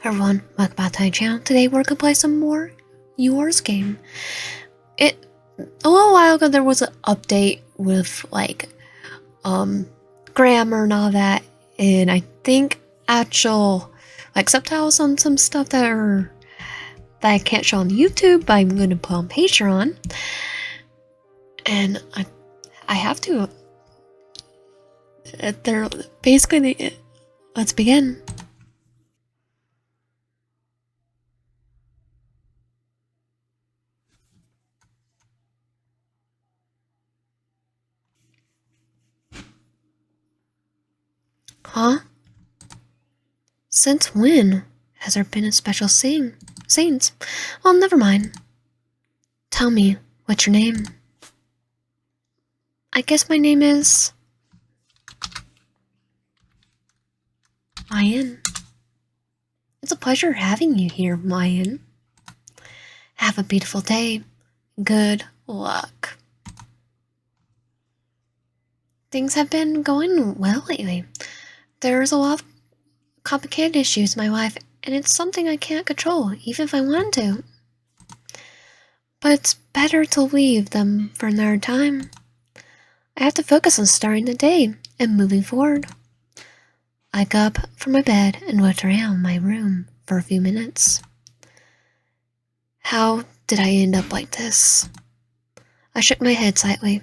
Everyone, welcome back to my channel. Today we're gonna play some more Yours game. A little while ago there was an update with grammar and all that, and I think actual subtitles on some stuff that I can't show on YouTube, but I'm gonna put on Patreon. And I have to. They're basically. Let's begin. Huh? Since when has there been a special saints? Well, never mind. Tell me, what's your name? I guess my name is Mayan. It's a pleasure having you here, Mayan. Have a beautiful day. Good luck. Things have been going well lately. There's a lot of complicated issues in my life, and it's something I can't control, even if I want to. But it's better to leave them for another time. I have to focus on starting the day and moving forward. I got up from my bed and looked around my room for a few minutes. How did I end up like this? I shook my head slightly,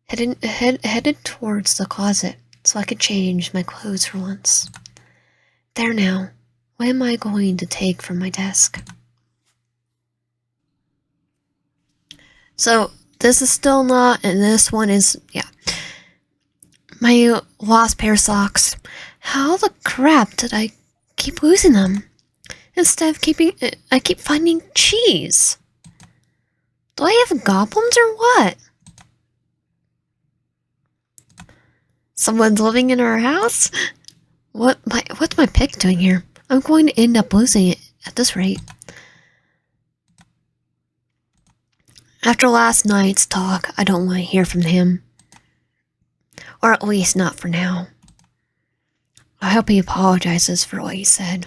headed towards the closet so I could change my clothes for once. There now, what am I going to take from my desk? So, this is still not, and this one is, my lost pair of socks. How the crap did I keep losing them? Instead of I keep finding cheese. Do I have goblins or what? Someone's living in our house? What's my pick doing here? I'm going to end up losing it at this rate. After last night's talk, I don't want to hear from him. Or at least not for now. I hope he apologizes for what he said.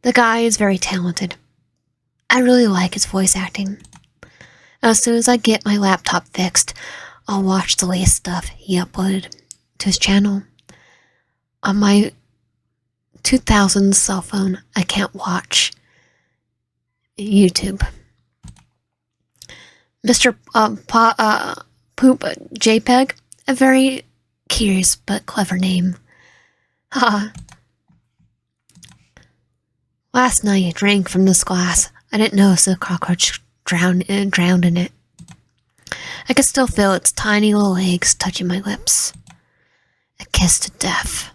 The guy is very talented. I really like his voice acting. As soon as I get my laptop fixed, I'll watch the latest stuff he uploaded to his channel. On my 2000 cell phone, I can't watch YouTube. Mr. Poop JPEG, a very curious but clever name. Haha. Last night I drank from this glass. I didn't notice the cockroach drowned in it. I could still feel its tiny little legs touching my lips. A kiss to death.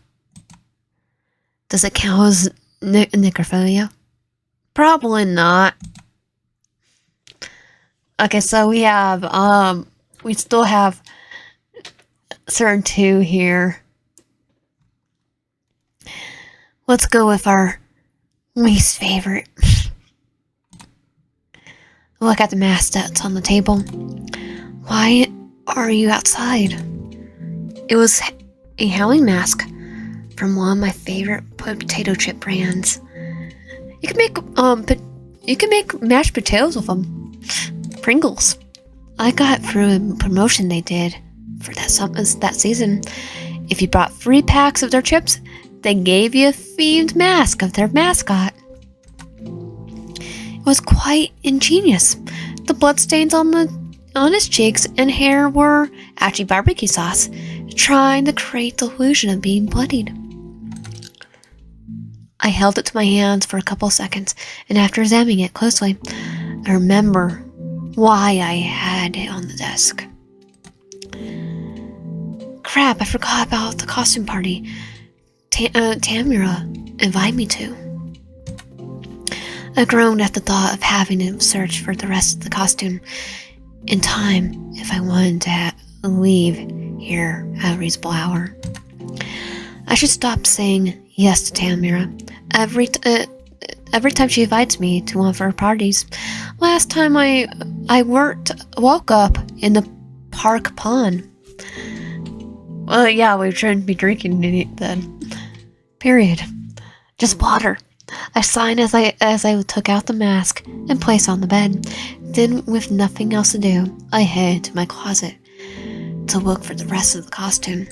Does it count as necrophilia? Probably not. Okay, so we have, we still have certain two here. Let's go with our least favorite. Look at the mask that's on the table. Why are you outside? It was a Halloween mask from one of my favorite potato chip brands. You can make mashed potatoes with them. Pringles. I got it through a promotion they did for that season. If you bought 3 packs of their chips, they gave you a themed mask of their mascot. It was quite ingenious. The bloodstains on his cheeks and hair were actually barbecue sauce, trying to create the illusion of being bloodied. I held it to my hands for a couple seconds, and after examining it closely, I remember why I had it on the desk. Crap, I forgot about the costume party Tamara invited me to. I groaned at the thought of having to search for the rest of the costume in time if I wanted to leave here at a reasonable hour. I should stop saying yes to Tamara every time she invites me to one of her parties. Last time I woke up in the park pond. Well, yeah, we shouldn't be drinking it then. Period. Just water. I signed as I took out the mask and placed on the bed. Then, with nothing else to do, I headed to my closet to look for the rest of the costume.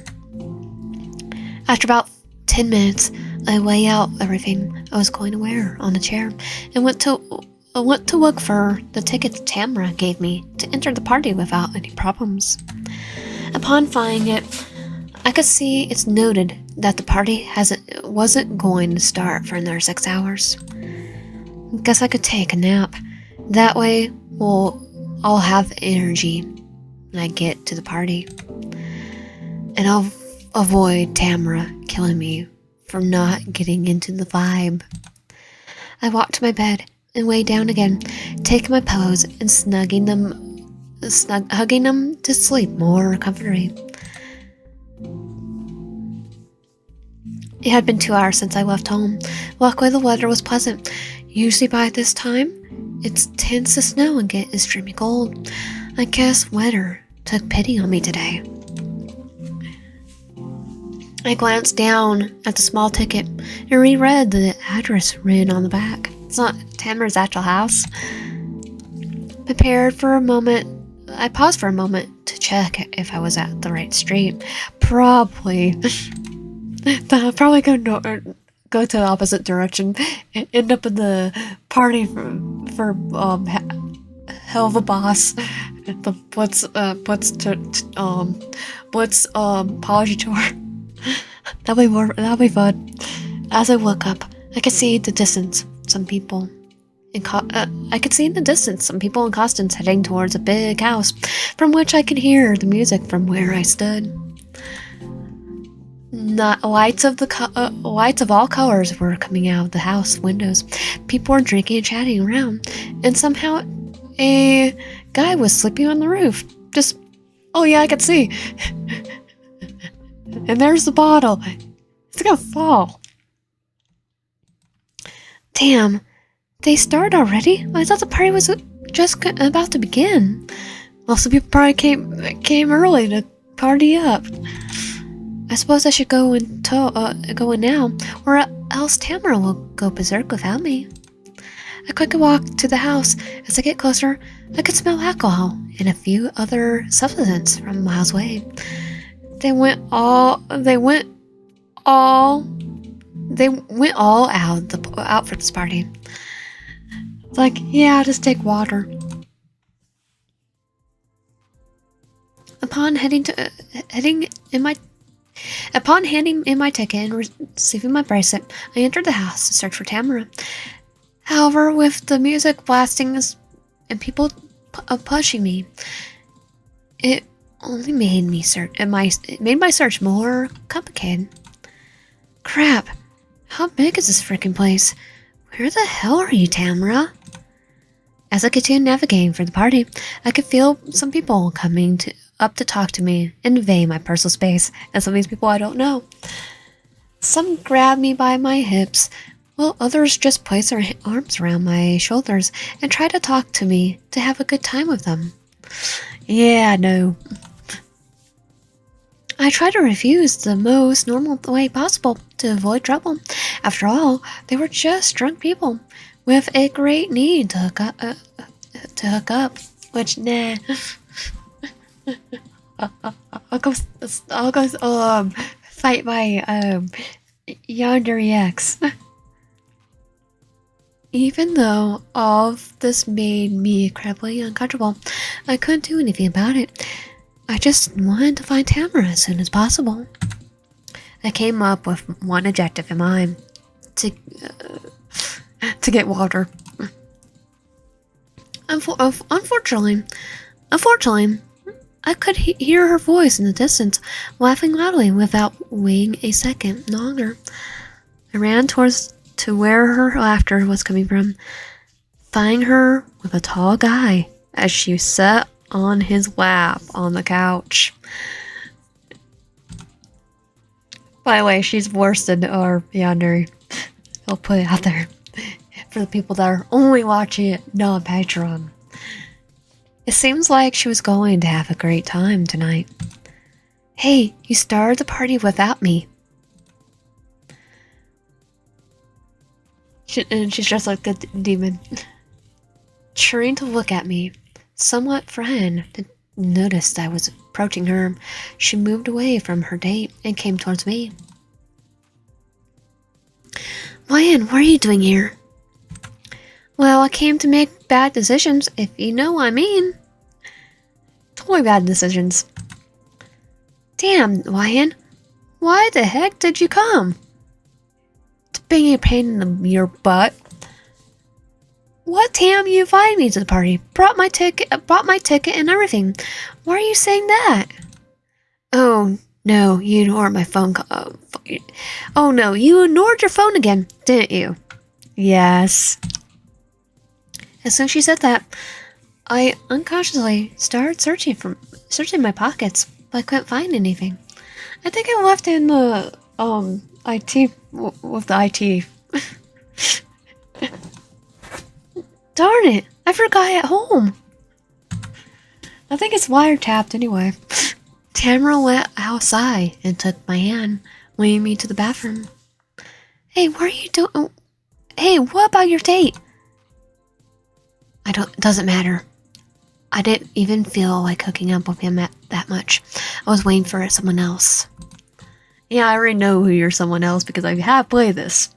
After about 10 minutes, I weighed out everything I was going to wear on a chair and went to look for the ticket Tamara gave me to enter the party without any problems. Upon finding it, I could see it's noted that the party wasn't going to start for another 6 hours. Guess I could take a nap. That way, I'll have energy when I get to the party. And I'll avoid Tamara killing me for not getting into the vibe. I walked to my bed and lay down again, taking my pillows and hugging them to sleep more comfortably. It had been 2 hours since I left home. Luckily, the weather was pleasant. Usually by this time, it tends to snow and get extremely cold. I guess weather took pity on me today. I glanced down at the small ticket and reread the address written on the back. It's not Tamara's actual house. I paused for a moment to check if I was at the right street. Probably. I'll probably go to the opposite direction and end up in the party for hell of a boss. The Blitz apology tour. That'll be fun. As I look up, I could see in the distance some people in costumes heading towards a big house, from which I could hear the music from where I stood. Lights of all colors were coming out of the house windows. People were drinking and chatting around, and somehow a guy was sleeping on the roof. Oh yeah, I could see. And there's the bottle. It's gonna fall. Damn, they started already? I thought the party was just about to begin. Well, some people probably came early to party up. I suppose I should go in now, or else Tamara will go berserk without me. I quickly walked to the house. As I get closer, I could smell alcohol and a few other substances from miles away. They went all out for this party. It's like, yeah, just take water. Upon handing in my ticket and receiving my bracelet, I entered the house to search for Tamara. However, with the music blasting and people pushing me, it only made my search more complicated. Crap! How big is this freaking place? Where the hell are you, Tamara? As I continued navigating for the party, I could feel some people coming up to talk to me and invade my personal space, and some of these people I don't know. Some grabbed me by my hips, while others just placed their arms around my shoulders and tried to talk to me to have a good time with them. Yeah, no. I tried to refuse the most normal way possible to avoid trouble. After all, they were just drunk people with a great need to hook up, which, nah. I'll go fight my Yandere ex. Even though all of this made me incredibly uncomfortable, I couldn't do anything about it. I just wanted to find Tamara as soon as possible. I came up with one objective in mind: to get water. Unfortunately, I could hear her voice in the distance, laughing loudly without waiting a second longer. I ran to where her laughter was coming from, finding her with a tall guy as she sat on his lap on the couch. By the way, she's worse than our Yandere. I'll put it out there for the people that are only watching it on Patreon. It seems like she was going to have a great time tonight. Hey, you started the party without me. And she's just like a demon. Trying to look at me, somewhat frightened, to notice I was approaching her. She moved away from her date and came towards me. Ryan, what are you doing here? Well, I came to make bad decisions, if you know what I mean. Totally bad decisions. Damn, Ryan, why the heck did you come? To being a pain in your butt. What time you invited me to the party? Brought my ticket and everything. Why are you saying that? Oh no, you ignored my phone call. Oh no, you ignored your phone again, didn't you? Yes. As soon as she said that, I unconsciously started searching my pockets, but I couldn't find anything. I think I left in the IT with the IT. Darn it! I forgot it at home. I think it's wiretapped anyway. Tamara went outside and took my hand, leading me to the bathroom. Hey, what are you doing? Hey, what about your date? It doesn't matter. I didn't even feel like hooking up with him that much. I was waiting for someone else. Yeah, I already know who you're someone else because I have played this.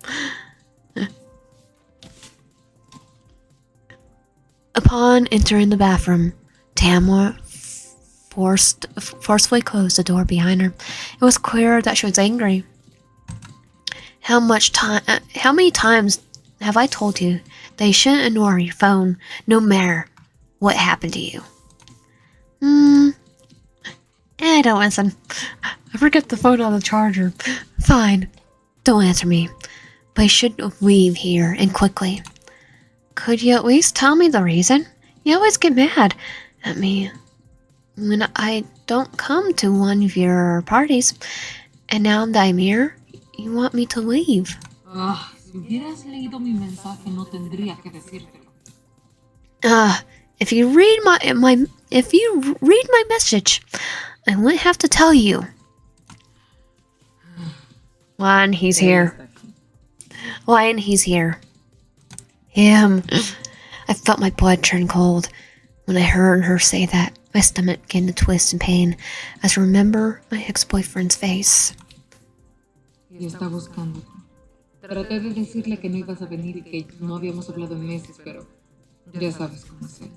Upon entering the bathroom, Tamara forcefully closed the door behind her. It was clear that she was angry. How many times have I told you that you shouldn't ignore your phone, no matter what happened to you? Don't listen. I forget the phone on the charger. Fine, don't answer me. But you should leave here and quickly. Could you at least tell me the reason? You always get mad at me when I don't come to one of your parties. And now that I'm here, you want me to leave. Si hubieras leído mi mensaje, no tendría que decírtelo. If you read my message, I wouldn't have to tell you. Lion, he's here. Lion, he's here. Him. I felt my blood turn cold when I heard her say that. My stomach began to twist in pain as I remember my ex-boyfriend's face. Y está buscándote. Traté de decirle que no ibas a venir y que no habíamos hablado en meses, pero ya sabes cómo es él.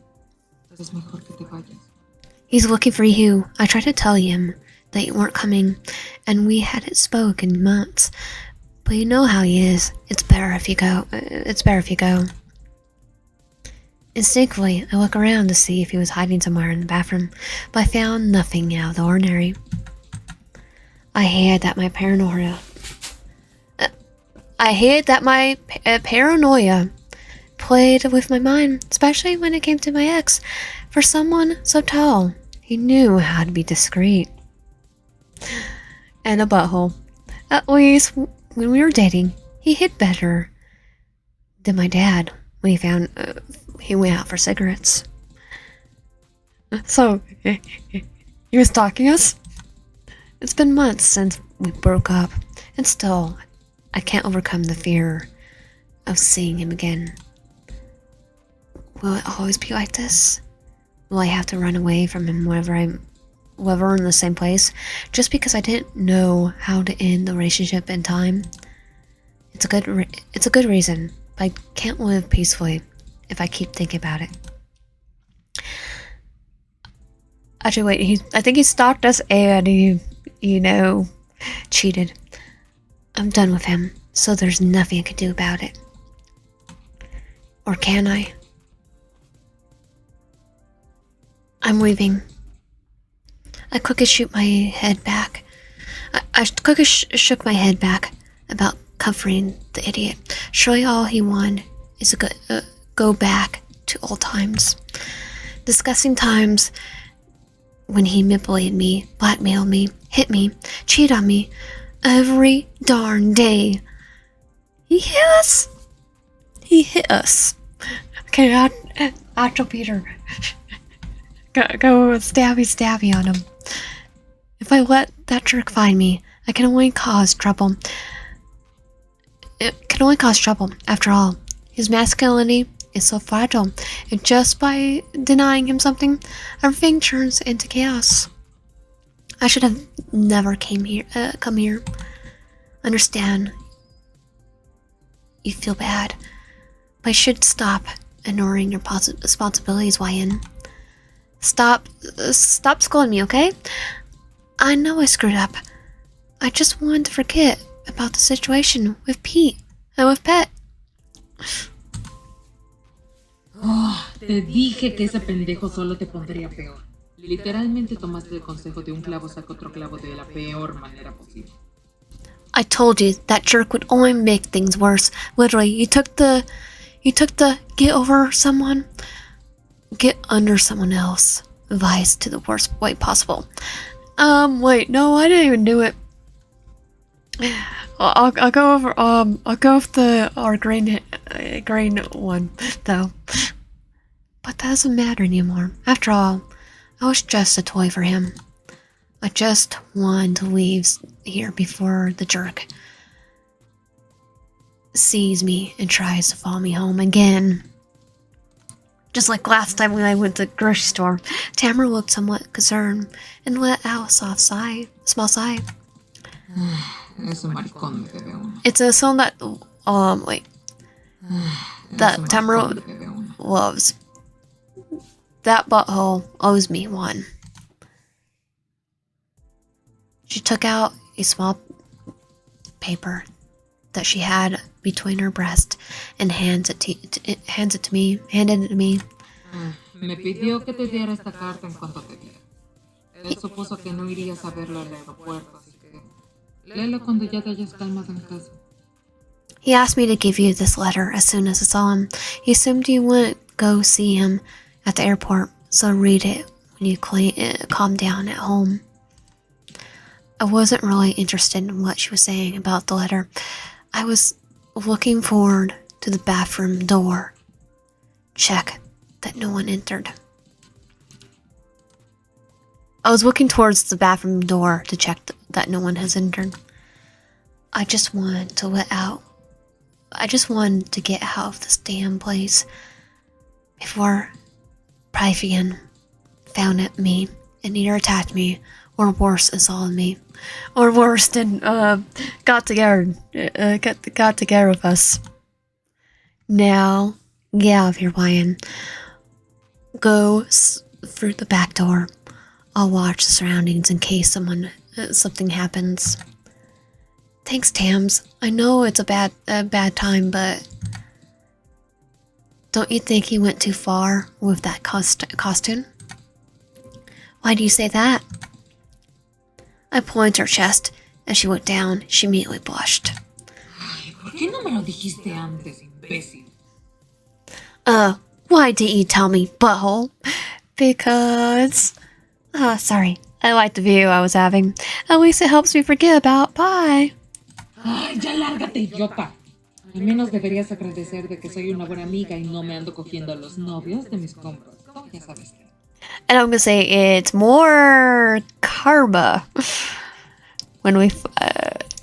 Es mejor que te vayas. He's looking for you. I tried to tell him that you weren't coming, and we hadn't spoken in months. But you know how he is. It's better if you go. Instinctively, I looked around to see if he was hiding somewhere in the bathroom, but I found nothing out of the ordinary. I hated that my paranoia played with my mind, especially when it came to my ex. For someone so tall, he knew how to be discreet. And a butthole. At least when we were dating, he hid better than my dad when he went out for cigarettes. So, he was stalking us? It's been months since we broke up, and still, I can't overcome the fear of seeing him again. Will it always be like this? Will I have to run away from him whenever we're in the same place, just because I didn't know how to end the relationship in time? It's a good reason, but I can't live peacefully if I keep thinking about it. Actually, wait, I think he stalked us and he, cheated. I'm done with him, so there's nothing I can do about it. Or can I? I'm leaving. I quickly shook my head back. Shook my head back about comforting the idiot. Surely all he wanted is to go back to old times. Disgusting times when he manipulated me, blackmailed me, hit me, cheated on me every darn day. He hit us. Okay, Actual Peter. Go stabby on him. If I let that jerk find me, I can only cause trouble. it can only cause trouble. After all, his masculinity is so fragile, and just by denying him something, everything turns into chaos. I should have never come here. Understand, you feel bad, but you should stop ignoring your responsibilities, Wyan. Stop scolding me, okay? I know I screwed up. I just wanted to forget about the situation with Pete and with Pet. Oh, te dije que ese pendejo solo te pondría peor. Literalmente tomaste el consejo de un clavo saca otro clavo de la peor manera posible. I told you that jerk would only make things worse. Literally, you took the get under someone else advice to the worst way possible. Wait, no, I didn't even do it. I'll go with our grain one though. But that doesn't matter anymore. After all, I was just a toy for him. I just wanted to leave here before the jerk sees me and tries to follow me home again. Just like last time when I went to the grocery store, Tamara looked somewhat concerned and let out a small sigh. Es un maricón de bebé uno. It's a song that, that Tamara loves. That butthole owes me one. She took out a small paper that she had between her breast and handed it to me. Me pidió que te diera esta carta en cuanto te viera. Él supuso que no irías a verlo al aeropuerto, así que léelo cuando ya te hayas calmado en casa. He asked me to give you this letter as soon as I saw him. He assumed you wouldn't go see him at the airport, so read it when you calm down at home. I wasn't really interested in what she was saying about the letter. I was looking forward to the bathroom door. Check that no one entered. I was looking towards the bathroom door to check that no one has entered. I just wanted to get out of this damn place before Paithen found me and either attacked me or worse, assaulted me, or worse than got together with us. Now, get out of here, Ryan. Go through the back door. I'll watch the surroundings in case something happens. Thanks, Tams. I know it's a bad time, but don't you think he went too far with that costume? Why do you say that? I pointed to her chest. As she went down, she immediately blushed. Ay, ¿por qué no me lo dijiste antes, imbécil? Why didn't you tell me, butthole? Because... sorry. I like the view I was having. At least it helps me forget about pie. Ay, ya lárgate, idiota. Al menos deberías agradecer de que soy una buena amiga y no me ando cogiendo a los novios de mis compas. Ya sabes qué. And I'm gonna say it's more karma when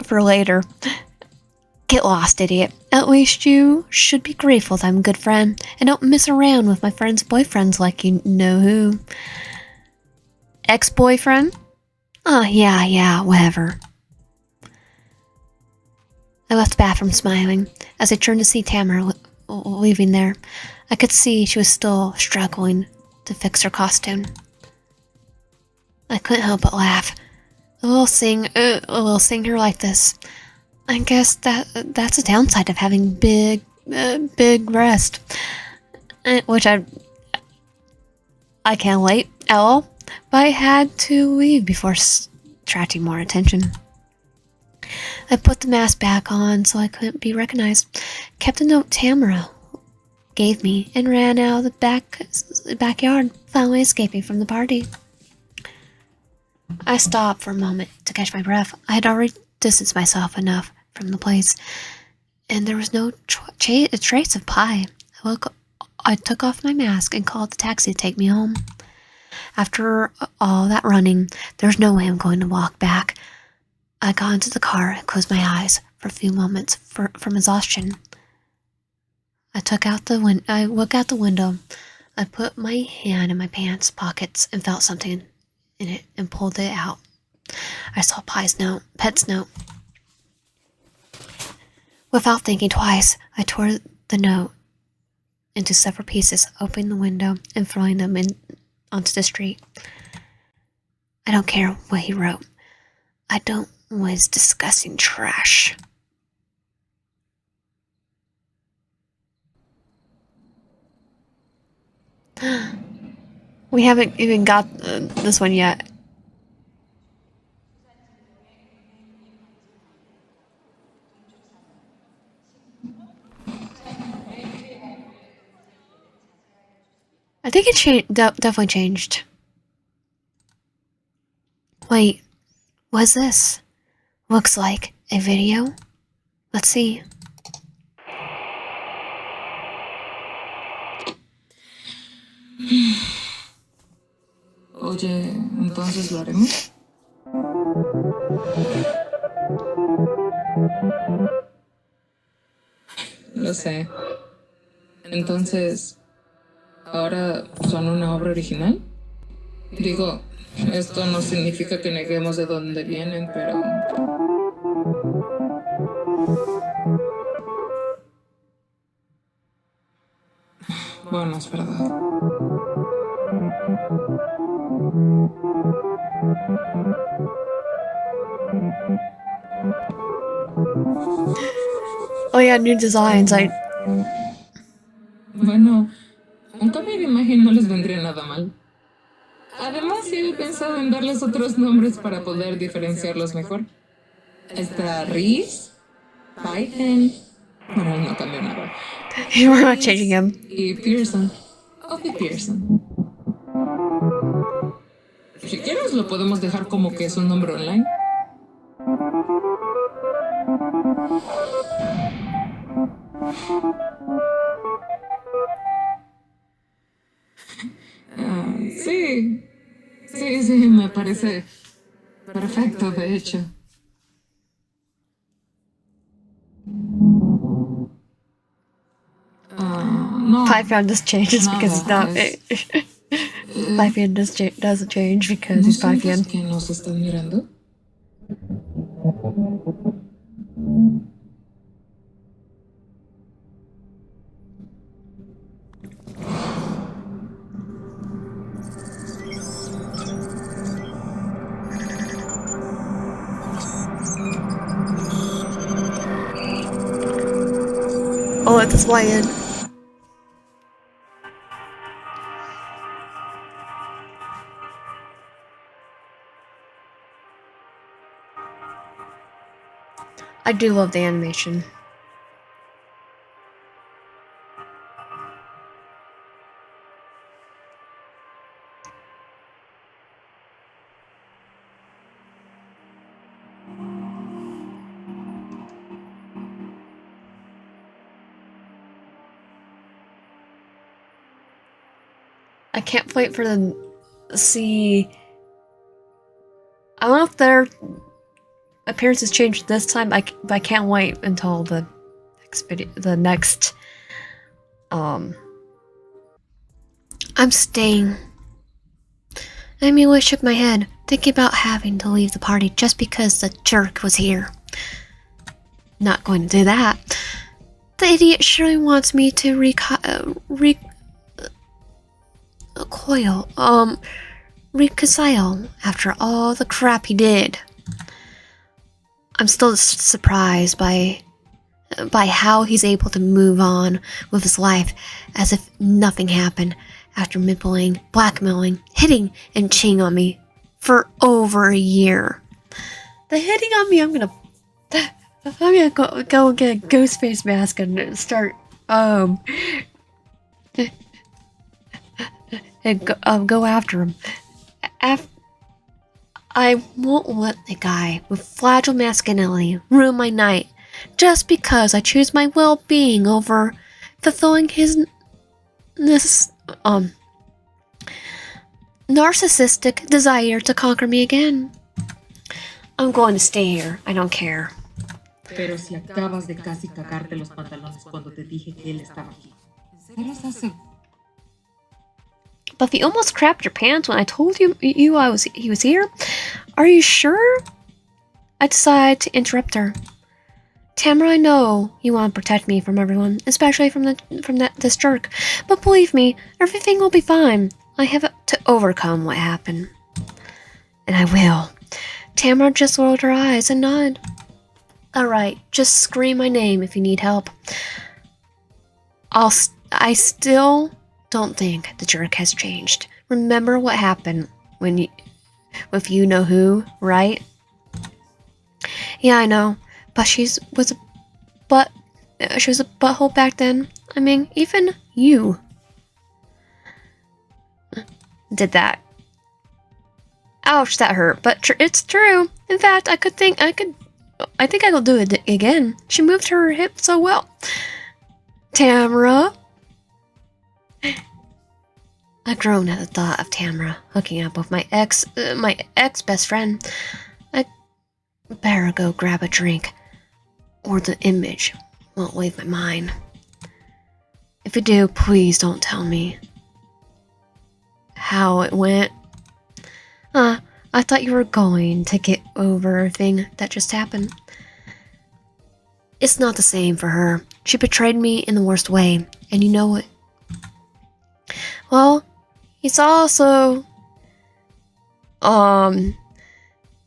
for later. Get lost, idiot. At least you should be grateful that I'm a good friend and don't mess around with my friend's boyfriends like you know who. Ex-boyfriend? Oh, yeah, whatever. I left the bathroom smiling. As I turned to see Tamara leaving there, I could see she was still struggling to fix her costume. I couldn't help but laugh. A little singer like this. I guess that's a downside of having big breast. Which I can't wait at all. But I had to leave before attracting more attention. I put the mask back on so I couldn't be recognized, kept a note Tamara gave me, and ran out of the backyard, finally escaping from the party. I stopped for a moment to catch my breath. I had already distanced myself enough from the place, and there was no trace of pie. I took off my mask and called the taxi to take me home. After all that running, there's no way I'm going to walk back. I got into the car and closed my eyes. For for a few moments from exhaustion. I looked out the window. I put my hand in my pants pockets and felt something in it and pulled it out. I saw Pet's note. Without thinking twice, I tore the note into several pieces, opening the window and throwing them onto the street. I don't care what he wrote. I don't want his disgusting trash. We haven't even got this one yet. I think it definitely changed. Wait, what's this? Looks like a video. Let's see. Oye, entonces lo haremos. Lo sé. Entonces, ¿ahora son una obra original? Digo, esto no significa que neguemos de dónde vienen, pero... Bueno, es verdad. Oh yeah, new designs. Bueno, un cambio de imagen no les vendría nada mal. Además, sí he pensado en darles otros nombres para poder diferenciarlos mejor. Está Riz, Paithen. Bueno, no cambió nada. We're not changing him. Y Pearson. Ofi Pearson. Si quieres, lo podemos dejar como que es un nombre online. Sí. Sí, me parece perfecto, de hecho. No. Paithen just changes because he's not. Paithen doesn't change because he's Paithen. ¿Que nos están mirando? Oh, it's playing. I do love the animation. I can't wait for them to see. I don't know if their appearances changed this time, but I can't wait until the next video. I'm staying. I immediately shook my head, thinking about having to leave the party just because the jerk was here. Not going to do that. The idiot surely wants me to reconcile after all the crap he did. I'm still surprised by how he's able to move on with his life as if nothing happened after manipulating, blackmailing, hitting, and cheating on me for over a year. The hitting on me, I'm gonna go get a ghost face mask and start and go after him. I won't let the guy with fragile masculinity ruin my night just because I choose my well-being over fulfilling his narcissistic desire to conquer me again. I'm going to stay here. I don't care. Pero si acabas de casi cagarte los pantalones cuando te dije que él estaba aquí. ¿En serio es así? But you almost crapped your pants when I told he was here. Are you sure? I decided to interrupt her. Tamara, I know you want to protect me from everyone, especially from this jerk. But believe me, everything will be fine. I have to overcome what happened. And I will. Tamara just rolled her eyes and nodded. Alright, just scream my name if you need help. I still don't think the jerk has changed. Remember what happened with you know who, right? Yeah, I know, but she was a butthole back then. I mean, even you did that. Ouch, that hurt, but it's true. In fact, I think I could do it again. She moved her hip so well. Tamara. I groaned at the thought of Tamara hooking up with my ex best friend. I better go grab a drink, or the image won't leave my mind. If you do, please don't tell me how it went. I thought you were going to get over everything that just happened. It's not the same for her. She betrayed me in the worst way, and you know it. Well, he's also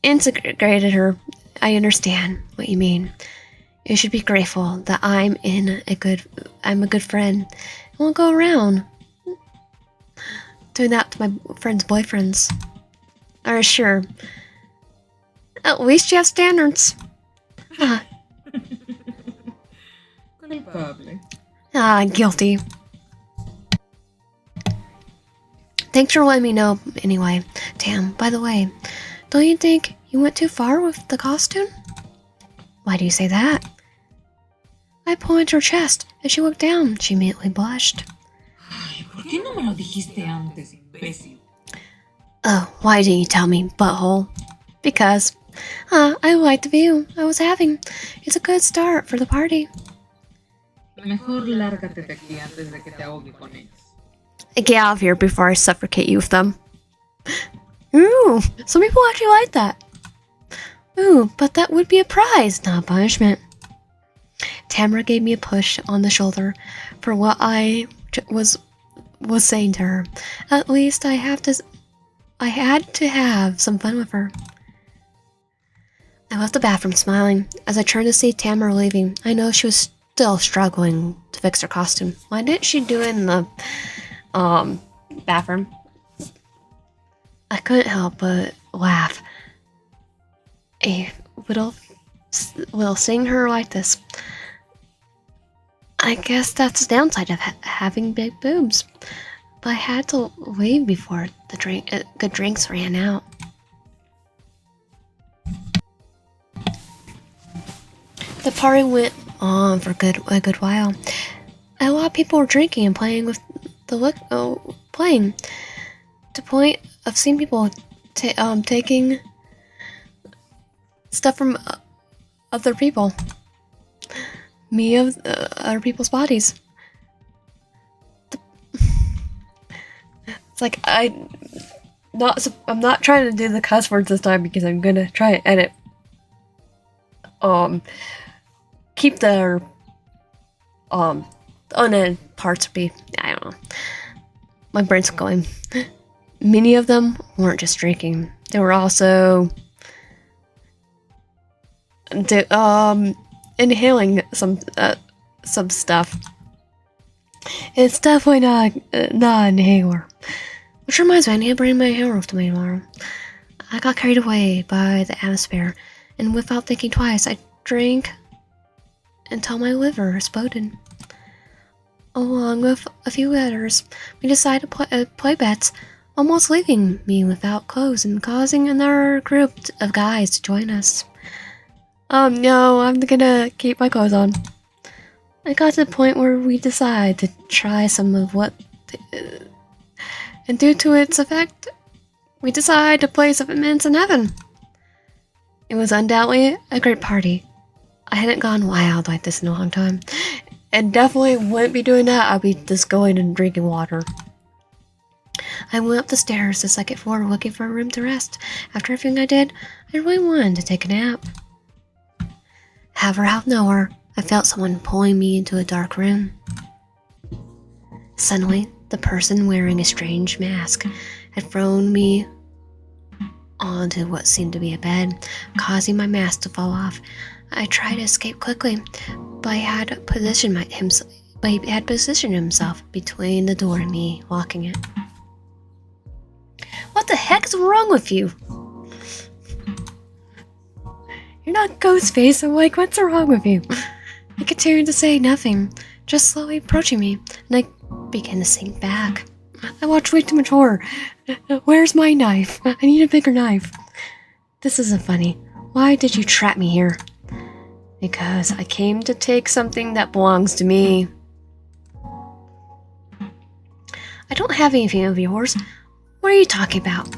integrated her. I understand what you mean. You should be grateful that I'm a good friend. I won't go around doing that to my friends' boyfriends. Sure. At least you have standards. Culpable. Guilty. Thanks for letting me know anyway. Tam, by the way, don't you think you went too far with the costume? Why do you say that? I pointed to her chest, and she looked down. She immediately blushed. Ay, ¿por qué no me lo dijiste antes, imbécil? Oh, why didn't you tell me, butthole? Because, I liked the view I was having. It's a good start for the party. Mejor lárgate de aquí antes de que te ahogue con ellos. Get out of here before I suffocate you with them. Ooh, some people actually like that. Ooh, but that would be a prize, not a punishment. Tamara gave me a push on the shoulder for what I was saying to her. At least I had to have some fun with her. I left the bathroom smiling. As I turned to see Tamara leaving, I know she was still struggling to fix her costume. Why didn't she do it in the bathroom? I couldn't help but laugh. A little seeing her like this. I guess that's the downside of having big boobs. But I had to leave before the good drinks ran out. The party went on for a good while. A lot of people were drinking and playing with playing. To the point of seeing people taking stuff from other people. Me of other people's bodies. It's like I'm not trying to do the cuss words this time because I'm gonna try and edit. Keep the unedited parts be. I don't know. My brain's going. Many of them weren't just drinking. They were also inhaling some stuff. It's definitely not an inhaler. Which reminds me, I need to bring my hair off to me tomorrow. I got carried away by the atmosphere, and without thinking twice, I drank until my liver exploded. Along with a few others, we decided to play bets, almost leaving me without clothes and causing another group of guys to join us. No, I'm gonna keep my clothes on. I got to the point where we decided to try some of what... and due to its effect, we decided to place of immense in heaven. It was undoubtedly a great party. I hadn't gone wild like this in a long time. And definitely wouldn't be doing that. I'll be just going and drinking water. I went up the stairs to the second floor looking for a room to rest. After everything I did, I really wanted to take a nap. However, out of nowhere, I felt someone pulling me into a dark room. Suddenly, the person wearing a strange mask had thrown me onto what seemed to be a bed, causing my mask to fall off. I tried to escape quickly, but he had positioned himself between the door and me walking it. What the heck is wrong with you? You're not Ghostface. I'm like, what's wrong with you? He continued to say nothing, just slowly approaching me, and I began to sink back. I watched way too much horror. Where's my knife? I need a bigger knife. This isn't funny. Why did you trap me here? Because I came to take something that belongs to me. I don't have anything of yours. What are you talking about?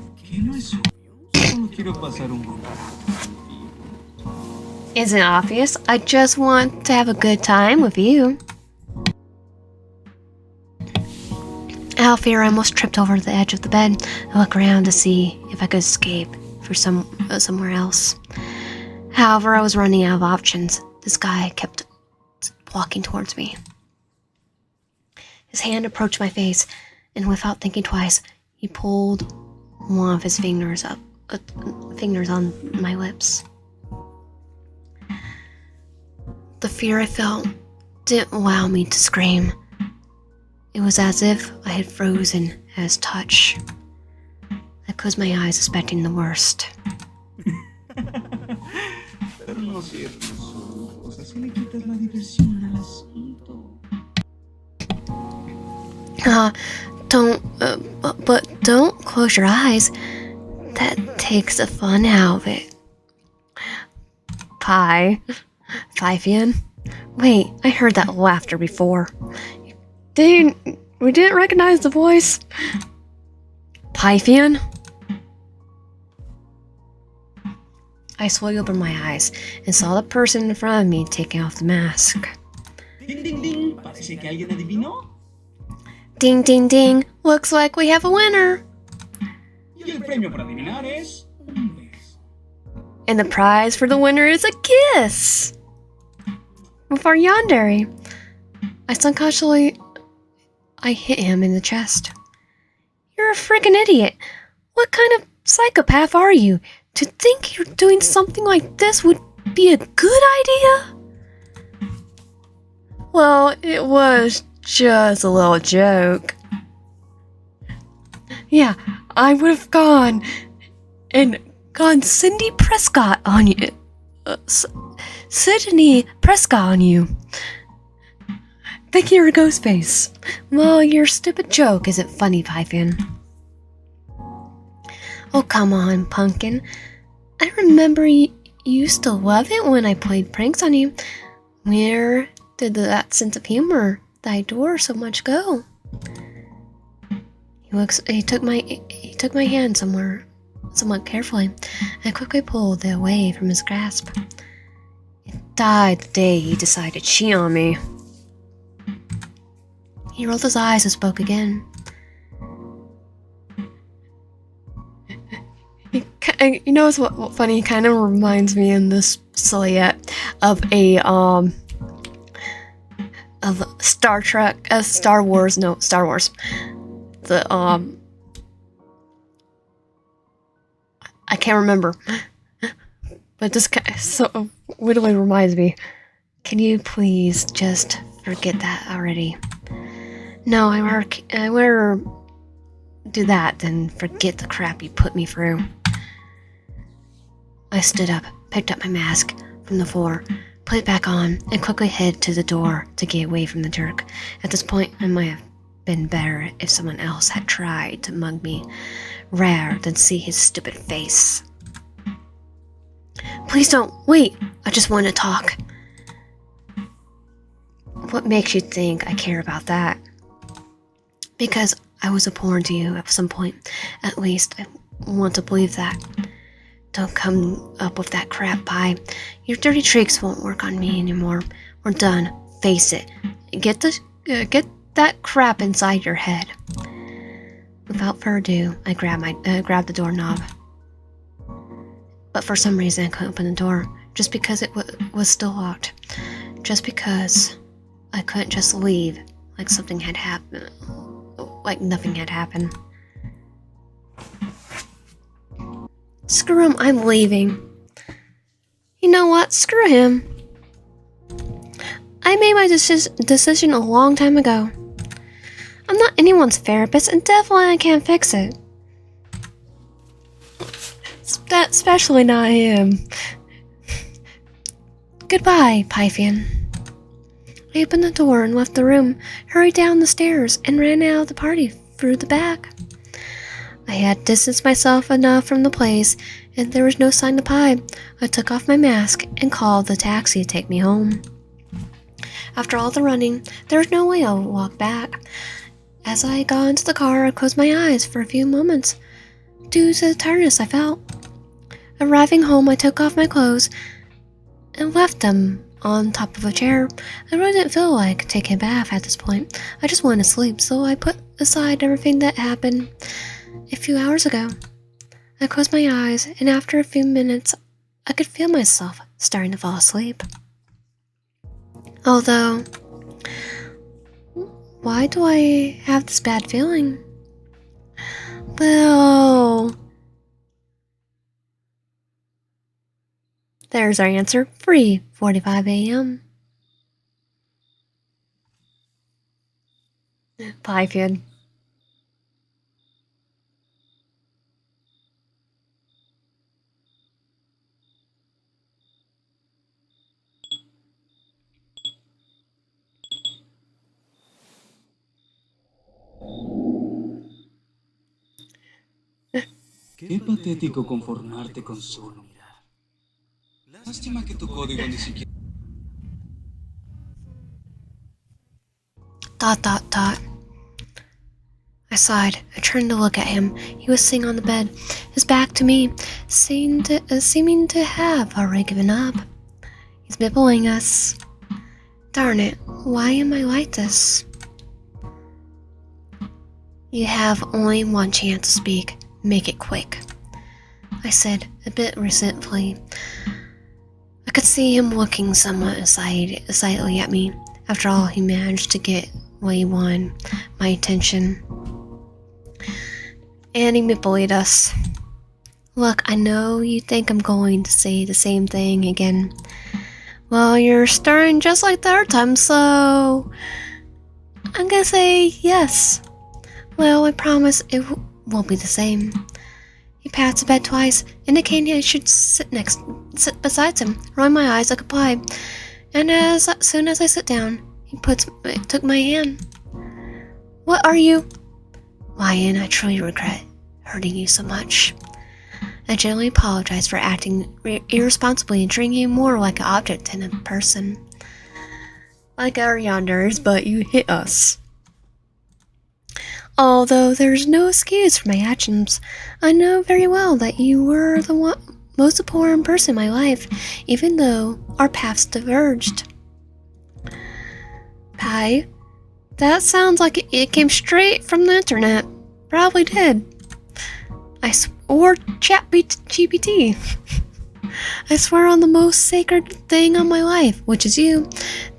Isn't it obvious? I just want to have a good time with you. Out of fear, I almost tripped over the edge of the bed. I looked around to see if I could escape for somewhere else. However, I was running out of options. This guy kept walking towards me. His hand approached my face, and without thinking twice, he pulled one of his fingers on my lips. The fear I felt didn't allow me to scream. It was as if I had frozen at his touch. I closed my eyes, expecting the worst. But don't close your eyes. That takes the fun out of it. Paithen? Wait, I heard that laughter before. We didn't recognize the voice. Paithen? I slowly opened my eyes and saw the person in front of me taking off the mask. Ding ding ding, parece que alguien adivinó. Ding ding ding, looks like we have a winner. Y el premio por adivinar es un beso. And the prize for the winner is a kiss! With our Yandere. I hit him in the chest. You're a freaking idiot. What kind of psychopath are you? To think you're doing something like this would be a good idea? Well, it was just a little joke. Yeah, I would have gone Cindy Prescott on you. Sydney Prescott on you. Think you're a ghost face. Well, your stupid joke isn't funny, Paithen. Oh, come on, Pumpkin. I remember you used to love it when I played pranks on you. Where did that sense of humor that I adore so much go? He took my hand somewhat carefully. I quickly pulled it away from his grasp. It died the day he decided to cheat on me. He rolled his eyes and spoke again. You know what's funny? He kind of reminds me in this silhouette of Star Wars. The I can't remember, but this so literally reminds me. Can you please just forget that already? No, I rather do that than forget the crap you put me through. I stood up, picked up my mask from the floor, put it back on, and quickly headed to the door to get away from the jerk. At this point, I might have been better if someone else had tried to mug me rather than see his stupid face. Please don't. Wait, I just want to talk. What makes you think I care about that? Because I was a porn to you at some point. At least I want to believe that. Don't come up with that crap, Pi. Your dirty tricks won't work on me anymore. We're done. Face it. Get that crap inside your head. Without further ado, I grabbed the doorknob. But for some reason, I couldn't open the door, just because it was still locked. Just because I couldn't just leave, like something had happened, like nothing had happened. Screw him, I'm leaving. You know what? Screw him. I made my decision a long time ago. I'm not anyone's therapist, and definitely I can't fix it. Especially not him. Goodbye, Paithen. I opened the door and left the room, hurried down the stairs, and ran out of the party through the back. I had distanced myself enough from the place, and there was no sign of Pi. I took off my mask and called the taxi to take me home. After all the running, there was no way I would walk back. As I got into the car, I closed my eyes for a few moments, due to the tiredness I felt. Arriving home, I took off my clothes and left them on top of a chair. I really didn't feel like taking a bath at this point. I just wanted to sleep, so I put aside everything that happened a few hours ago. I closed my eyes, and after a few minutes, I could feel myself starting to fall asleep. Although, why do I have this bad feeling? Well, there's our answer. 3:45 a.m. Paithen. Qué patético conformarte con solo mirar. Lástima que tu código ni siquiera... ... I sighed. I turned to look at him. He was sitting on the bed, his back to me, seeming to have already given up. He's nibbling us. Darn it, why am I like this? You have only one chance to speak. Make it quick, I said, a bit resentfully. I could see him looking somewhat excitedly at me. After all, he managed to get what he wanted, my attention. And he manipulated us. Look, I know you think I'm going to say the same thing again. Well, you're starting just like the other time, so I'm gonna say yes. Well, I promise it won't be the same. He pats the bed twice, indicating I should sit beside him, rolling my eyes like a pie. And as soon as I sit down, he took my hand. What are you? Ryan, I truly regret hurting you so much. I genuinely apologize for acting irresponsibly and treating you more like an object than a person. Like our Yanderes, but you hit us. Although there's no excuse for my actions, I know very well that you were the most important person in my life, even though our paths diverged. Pi, that sounds like it came straight from the internet. Probably did. Or ChatGPT. I swear on the most sacred thing on my life, which is you,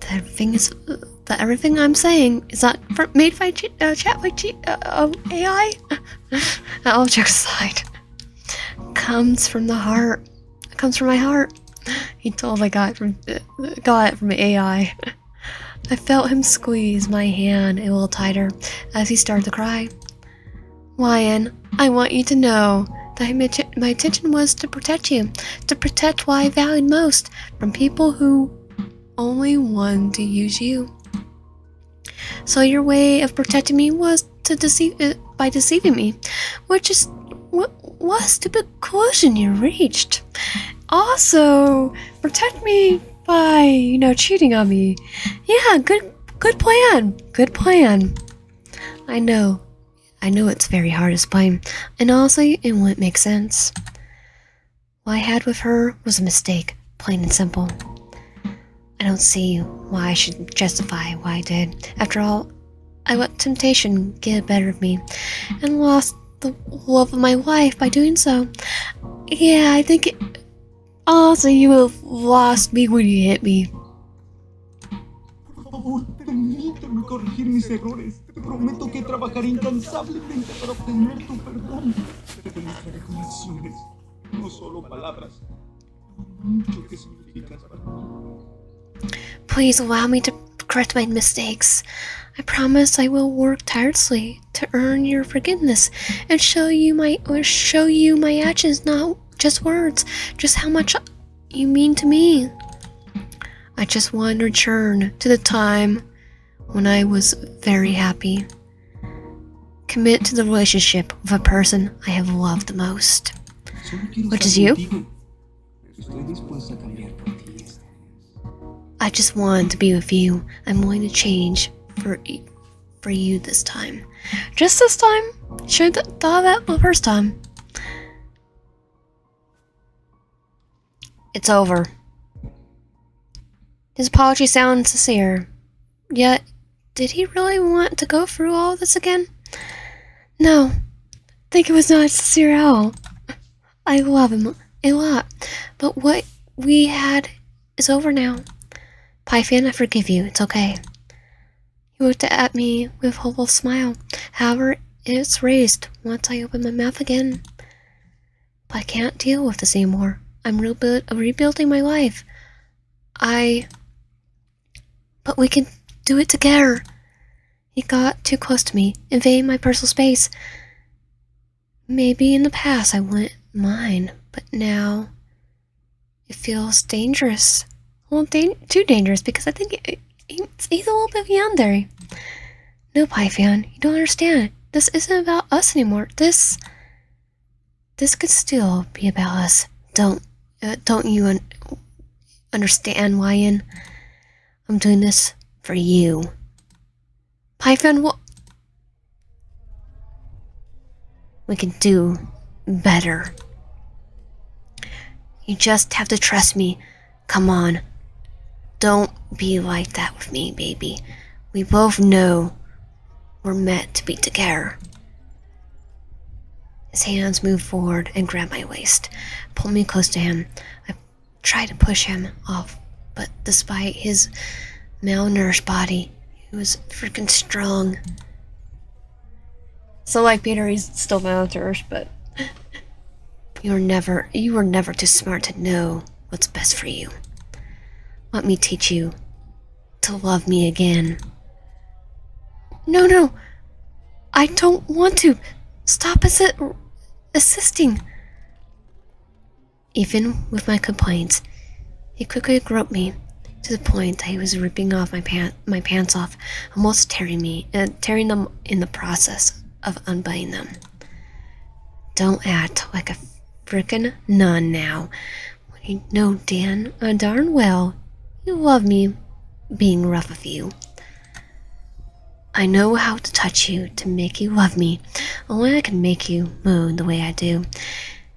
that everything I'm saying is not made by AI. All jokes aside, comes from the heart. It comes from my heart. He totally got it from AI. I felt him squeeze my hand a little tighter as he started to cry. Ryan, I want you to know that my intention was to protect you, to protect what I valued most from people who only wanted to use you. So your way of protecting me was to by deceiving me, which is what stupid conclusion you reached. Also, protect me by cheating on me. Yeah, good plan. Good plan. I know it's very hard to explain, and honestly, it wouldn't make sense. What I had with her was a mistake, plain and simple. I don't see why I should justify what I did. After all, I let temptation get the better of me and lost the love of my life by doing so. Yeah, I think honestly you would have lost me when you hit me. Por favor, permíteme corregir mis errores. Te prometo que trabajaré incansablemente para obtener tu perdón. Te demostraré con acciones, no solo palabras, lo mucho que significas para mí. Please allow me to correct my mistakes. I promise I will work tirelessly to earn your forgiveness and show you my actions, not just words, just how much you mean to me. I just want to return to the time when I was very happy. Commit to the relationship with a person I have loved the most. Which is you? I just want to be with you. I'm willing to change for you this time. Just this time? Should have thought of that the first time. It's over. His apology sounds sincere. Yet, did he really want to go through all this again? No, I think it was not sincere at all. I love him a lot, but what we had is over now. Paithen, I forgive you. It's okay. He looked at me with a hopeful smile. However, it's raised once I open my mouth again. But I can't deal with this anymore. I'm rebuilding my life. But we can do it together. He got too close to me, invading my personal space. Maybe in the past I wouldn't mind, but now it feels dangerous. Well, too dangerous, because I think he's a little bit yandere. No, Paithen, you don't understand. This isn't about us anymore. This could still be about us. Don't you understand, Ryan? I'm doing this for you. Paithen, what? We can do better. You just have to trust me. Come on. Don't be like that with me, baby. We both know we're meant to be together. His hands moved forward and grabbed my waist, pulled me close to him. I tried to push him off, but despite his malnourished body, he was freaking strong. So like Peter, he's still malnourished, but you were never too smart to know what's best for you. Let me teach you to love me again. No, I don't want to. Stop assisting. Even with my complaints, he quickly groped me to the point that he was ripping off my pants off, almost tearing them in the process of unbuttoning them. Don't act like a frickin' nun now. When you know darn well you love me being rough with you. I know how to touch you to make you love me. Only I can make you moan the way I do.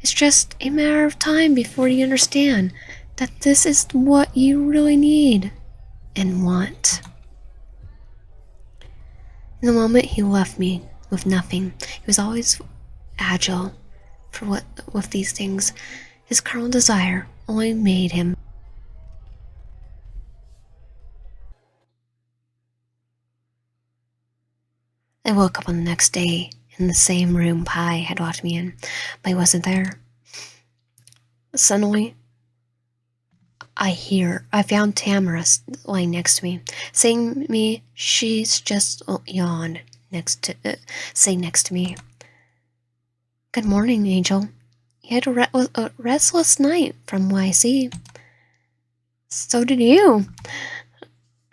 It's just a matter of time before you understand that this is what you really need and want. In the moment he left me with nothing, he was always agile with these things. His carnal desire only made him. I woke up on the next day in the same room Pi had locked me in, but he wasn't there. Suddenly, I found Tamara lying next to me, saying to me she's just yawned sitting next to me. Good morning, Angel. You had a restless night from what I see. So did you.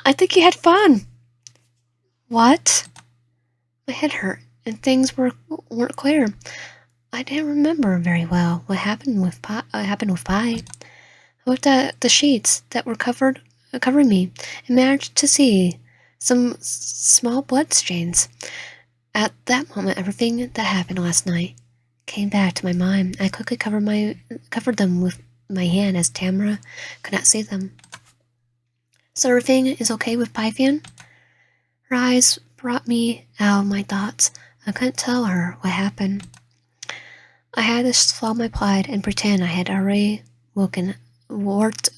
I think you had fun. What? My head hurt, and things weren't clear. I didn't remember very well what happened with Pi. I looked at the sheets that were covering me and managed to see some small blood stains. At that moment, everything that happened last night came back to my mind. I quickly covered them with my hand as Tamara could not see them. So everything is okay with Paithen? Her eyes brought me out of my thoughts. I couldn't tell her what happened. I had to swallow my pride and pretend I had already worked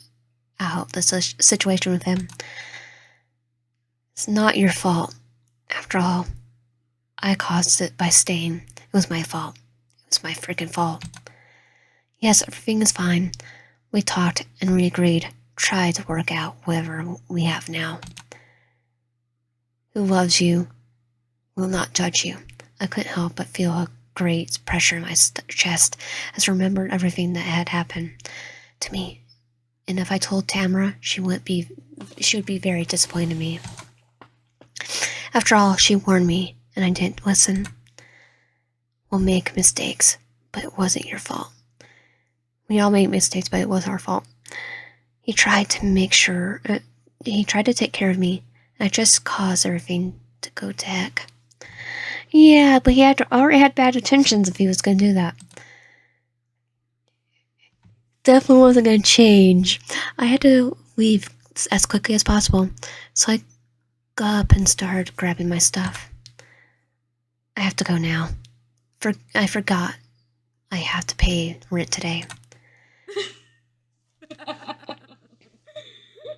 out the situation with him. It's not your fault. After all, I caused it by staying. It was my fault. It was my freaking fault. Yes, everything is fine. We talked and we agreed. Tried to work out whatever we have now. Who loves you will not judge you. I couldn't help but feel a great pressure in my chest as I remembered everything that had happened to me. And if I told Tamara, she would be very disappointed in me. After all, she warned me, and I didn't listen. We'll make mistakes, but it wasn't your fault. We all made mistakes, but it was our fault. He tried to take care of me, and I just caused everything to go to heck. Yeah, but he already had bad intentions if he was going to do that. Definitely wasn't going to change. I had to leave as quickly as possible, so I got up and started grabbing my stuff. I have to go now. I forgot. I have to pay rent today.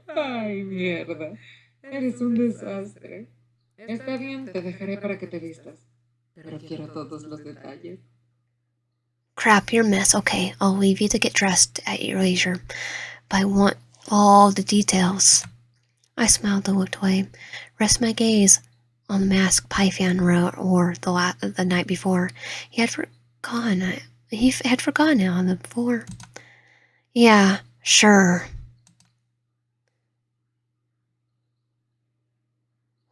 Ay, mierda. Eres un desastre. Está bien, te dejaré para que te vistas. Pero quiero todos los detalles. Crap, you're a mess. Okay, I'll leave you to get dressed at your leisure. But I want all the details. I smiled and looked away. Rest my gaze on the mask Paithen wore the night before. He had forgotten it on the floor. Yeah, sure.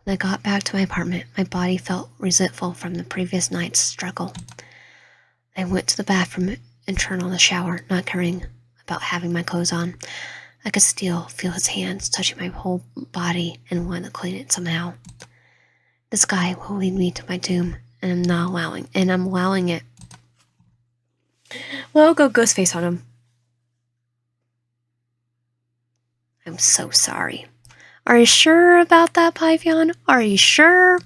When I got back to my apartment, my body felt resentful from the previous night's struggle. I went to the bathroom and turned on the shower, not caring about having my clothes on. I could still feel his hands touching my whole body and wanted to clean it somehow. This guy will lead me to my doom, and I'm allowing it. Well, go Ghostface on him. I'm so sorry. Are you sure about that, Paithen? Are you sure?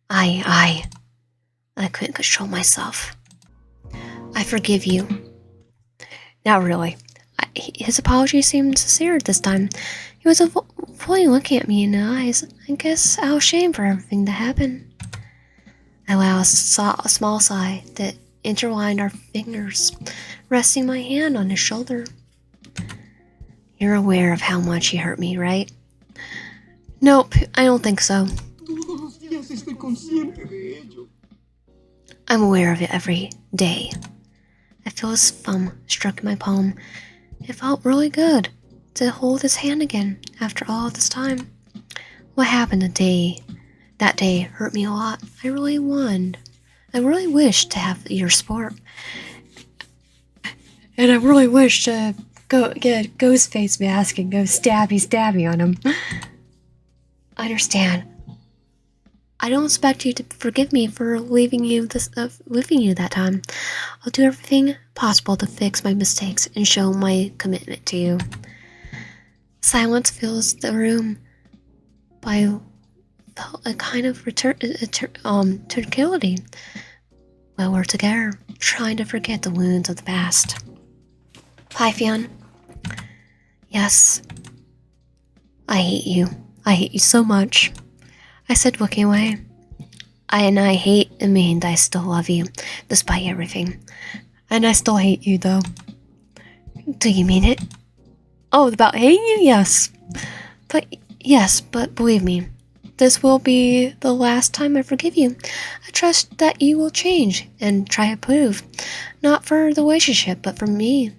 I couldn't control myself. I forgive you. Not really. His apology seemed sincere this time. He was fully looking at me in the eyes. I guess I was ashamed for everything that happened. I allowed a small sigh that intertwined our fingers, resting my hand on his shoulder. You're aware of how much he hurt me, right? Nope, I don't think so. Todos los días estoy consciente de ello. I'm aware of it every day. I feel his thumb stroking my palm. It felt really good to hold his hand again after all this time. What happened that day hurt me a lot. I really wished to have your support. And I really wish to go get a ghost face mask and go stabby on him. I understand. I don't expect you to forgive me for leaving you that time. I'll do everything possible to fix my mistakes and show my commitment to you. Silence fills the room by a kind of tranquility while we're together, trying to forget the wounds of the past. Paithen. Yes. I hate you. I hate you so much. I said, looking away. I hate and mean that I still love you, despite everything. And I still hate you, though. Do you mean it? Oh, about hating you? Yes. But believe me, this will be the last time I forgive you. I trust that you will change and try to improve. Not for the relationship, but for me.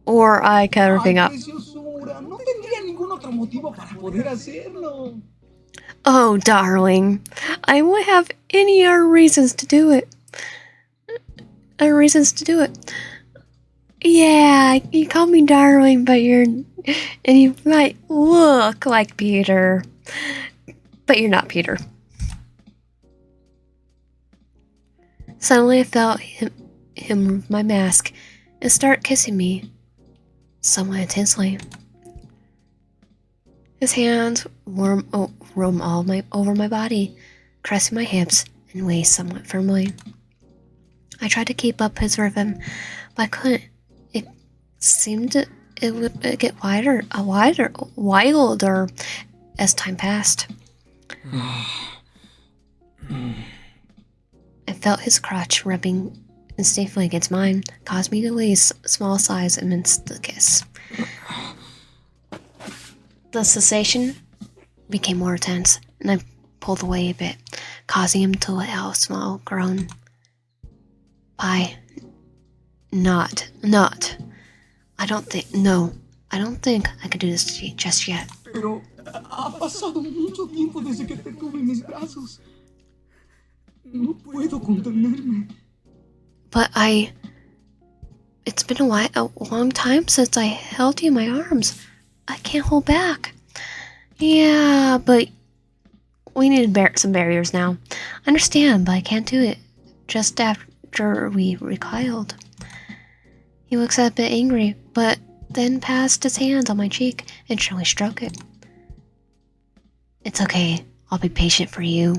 Or I cut everything up. Preciosura, no tendría ningún otro motivo para poder hacerlo. Oh, darling, I won't have any other reasons to do it. Yeah, you call me darling, but you might look like Peter, but you're not Peter. Suddenly I felt him remove my mask and start kissing me, somewhat intensely. His hands roam over my body, caressing my hips and waist somewhat firmly. I tried to keep up his rhythm, but I couldn't. It seemed it would get wilder as time passed. I felt his crotch rubbing instinctively against mine, caused me to release small sighs amidst the kiss. The sensation became more intense, and I pulled away a bit, causing him to let out a small groan. I I don't think I could do this just yet. Pero ha pasado mucho tiempo desde que te tuve en mis brazos. No puedo contenerme. But it's been a long time since I held you in my arms. I can't hold back. Yeah, but we need some barriers now. I understand, but I can't do it just after we recoiled. He looks a bit angry, but then passed his hand on my cheek and gently stroked it. It's okay. I'll be patient for you.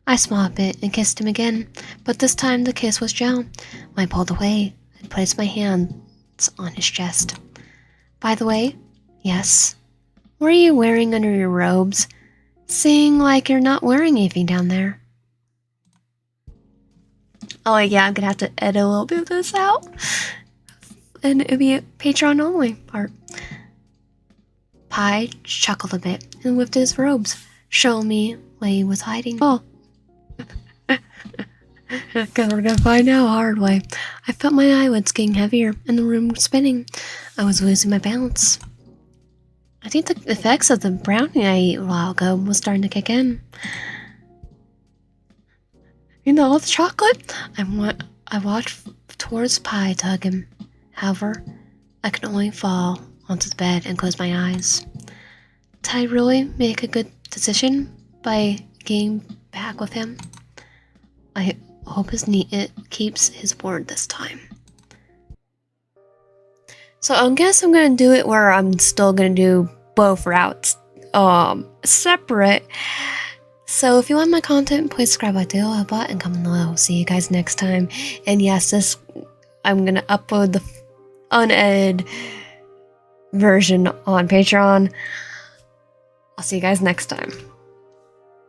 I smiled a bit and kissed him again, but this time the kiss was gentle. When I pulled away, I placed my hands on his chest. By the way, yes, what are you wearing under your robes? Seeing like you're not wearing anything down there. Oh yeah, I'm gonna have to edit a little bit of this out. And it'll be a Patreon only part. Pi chuckled a bit and lifted his robes, showing me what he was hiding. Oh. Because we're gonna find out hard way. I felt my eyelids getting heavier and the room spinning. I was losing my balance. I think the effects of the brownie I ate a while ago was starting to kick in. You know, all the chocolate? I walked towards Pi to hug him. However, I could only fall onto the bed and close my eyes. Did I really make a good decision by getting back with him? I hope it keeps his word this time. So I guess I'm gonna do it where I'm still gonna do both routes separate. So if you want my content, please subscribe, like the little button, and comment below. See you guys next time. And yes, I'm gonna upload the unedited version on Patreon. I'll see you guys next time.